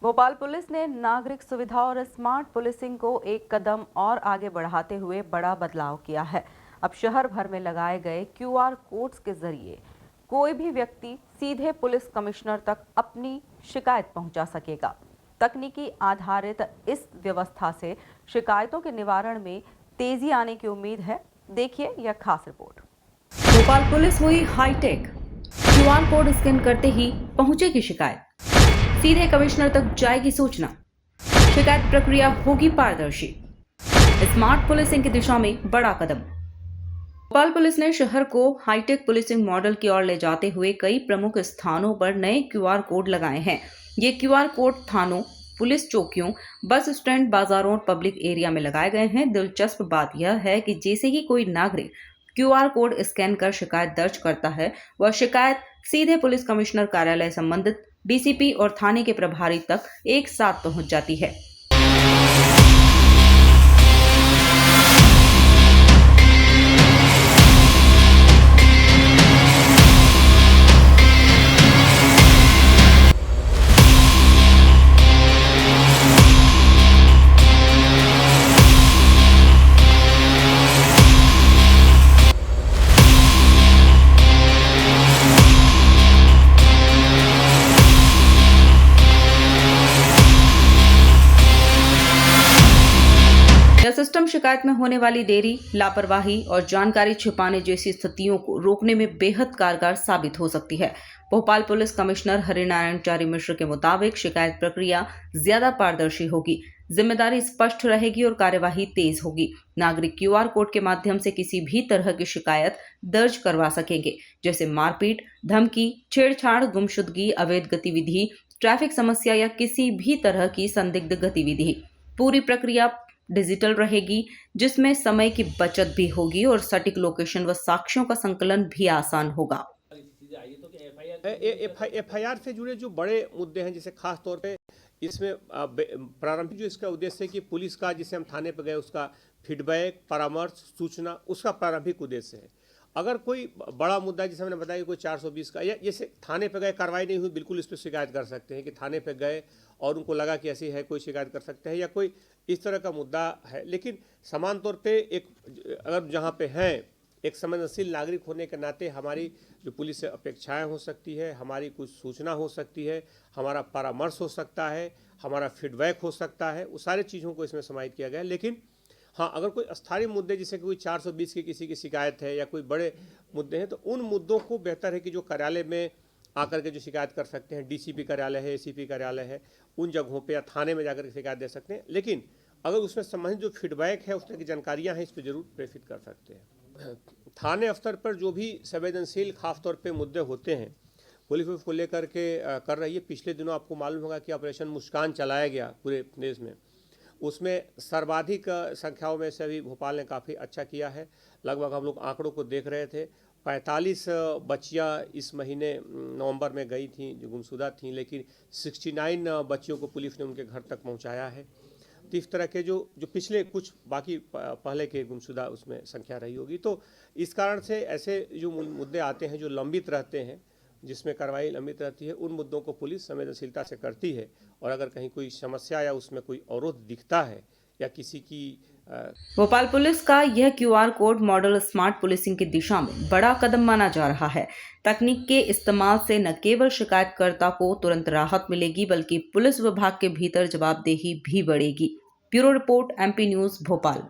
Bhopal police ने नागरिक सुविधा और स्मार्ट पुलिसिंग को एक कदम और आगे बढ़ाते हुए बड़ा बदलाव किया है। अब शहर भर में लगाए गए क्यूआर कोड्स के जरिए कोई भी व्यक्ति सीधे पुलिस कमिश्नर तक अपनी शिकायत पहुंचा सकेगा। तकनीकी आधारित इस व्यवस्था से शिकायतों के निवारण में तेजी आने की उम्मीद है। देखिए यह खास रिपोर्ट। भोपाल पुलिस हुई हाईटेक। क्यूआर कोड स्कैन करते ही पहुंचेगी शिकायत, सीधे कमिश्नर तक जाएगी सूचना, शिकायत प्रक्रिया होगी पारदर्शी। स्मार्ट पुलिसिंग की दिशा में बड़ा कदम। भोपाल पुलिस ने शहर को हाईटेक पुलिसिंग मॉडल की ओर ले जाते हुए कई प्रमुख स्थानों पर नए क्यूआर कोड लगाए हैं। ये क्यूआर कोड थानों, पुलिस चौकियों, बस स्टैंड, बाजारों और पब्लिक एरिया में लगाए गए हैं। दिलचस्प बात यह है कि जैसे ही कोई नागरिक क्यूआर कोड स्कैन कर शिकायत दर्ज करता है, वह शिकायत सीधे पुलिस कमिश्नर कार्यालय, संबंधित डीसीपी और थाने के प्रभारी तक एक साथ पहुंच जाती है। यह सिस्टम शिकायत में होने वाली देरी, लापरवाही और जानकारी छिपाने जैसी स्थितियों को रोकने में बेहद कारगर साबित हो सकती है। भोपाल पुलिस कमिश्नर हरिनारायणचारी मिश्र के मुताबिक शिकायत प्रक्रिया ज्यादा पारदर्शी होगी, जिम्मेदारी स्पष्ट रहेगी और कार्यवाही तेज होगी। नागरिक क्यूआर कोड के माध्यम से किसी भी तरह की शिकायत दर्ज करवा सकेंगे, जैसे मारपीट, धमकी, छेड़छाड़, गुमशुदगी, अवैध गतिविधि, ट्रैफिक समस्या या किसी भी तरह की संदिग्ध गतिविधि। पूरी प्रक्रिया डिजिटल रहेगी, जिसमें समय की बचत भी होगी और सटीक लोकेशन व साक्ष्यों का संकलन भी आसान होगा। एफआईआर से जुड़े जो बड़े मुद्दे हैं, जैसे खास तौर पे इसमें प्रारंभिक जो इसका उद्देश्य है कि पुलिस का, जिसे हम थाने पर गए, उसका फीडबैक, परामर्श, सूचना, उसका प्रारंभिक उद्देश्य है। अगर कोई बड़ा मुद्दा, जैसे मैंने बताया, कोई 420 का, या जैसे थाने पे गए, कार्रवाई नहीं हुई, बिल्कुल इस पर शिकायत कर सकते हैं कि थाने पे गए और उनको लगा कि ऐसी है, कोई शिकायत कर सकते हैं, या कोई इस तरह का मुद्दा है। लेकिन समान तौर पे एक अगर जहाँ पे हैं, एक संवेदनशील नागरिक होने के नाते हमारी जो पुलिस से अपेक्षाएं हो सकती है, हमारी कुछ सूचना हो सकती है, हमारा परामर्श हो सकता है, हमारा फीडबैक हो सकता है, वो सारी चीज़ों को इसमें समाहित किया गया है। लेकिन हाँ, अगर कोई स्थानीय मुद्दे, जैसे कोई 420 की किसी की शिकायत है या कोई बड़े मुद्दे हैं, तो उन मुद्दों को बेहतर है कि जो कार्यालय में आकर के जो शिकायत कर सकते हैं, डीसीपी कार्यालय है, एसीपी कार्यालय है, उन जगहों पे या थाने में जाकर के शिकायत दे सकते हैं। लेकिन अगर उसमें संबंधित जो फीडबैक है, उस तरह की जानकारियाँ हैं, इस पर जरूर प्रेषित कर सकते हैं। थाने स्तर पर जो भी संवेदनशील खासतौर पर मुद्दे होते हैं, पुलिस उसको लेकर के कर रही है। पिछले दिनों आपको मालूम होगा कि ऑपरेशन मुस्कान चलाया गया पूरे देश में, उसमें सर्वाधिक संख्याओं में से भी भोपाल ने काफ़ी अच्छा किया है। लगभग हम लोग आंकड़ों को देख रहे थे, 45 बच्चियां इस महीने नवंबर में गई थीं जो गुमशुदा थीं, लेकिन 69 बच्चियों को पुलिस ने उनके घर तक पहुंचाया है। तो इस तरह के जो पिछले कुछ बाकी पहले के गुमशुदा उसमें संख्या रही होगी। तो इस कारण से ऐसे जो मुद्दे आते हैं जो लंबित रहते हैं, जिसमें कार्रवाई लंबित रहती है, उन मुद्दों को पुलिस संवेदनशीलता से करती है। और अगर कहीं कोई समस्या या उसमें कोई अवरोध दिखता है या किसी की भोपाल पुलिस का यह QR code model smart policing की दिशा में बड़ा कदम माना जा रहा है। तकनीक के इस्तेमाल से न केवल शिकायतकर्ता को तुरंत राहत मिलेगी, बल्कि पुलिस विभाग के भीतर जवाबदेही भी बढ़ेगी। Bureau report, MP news, Bhopal.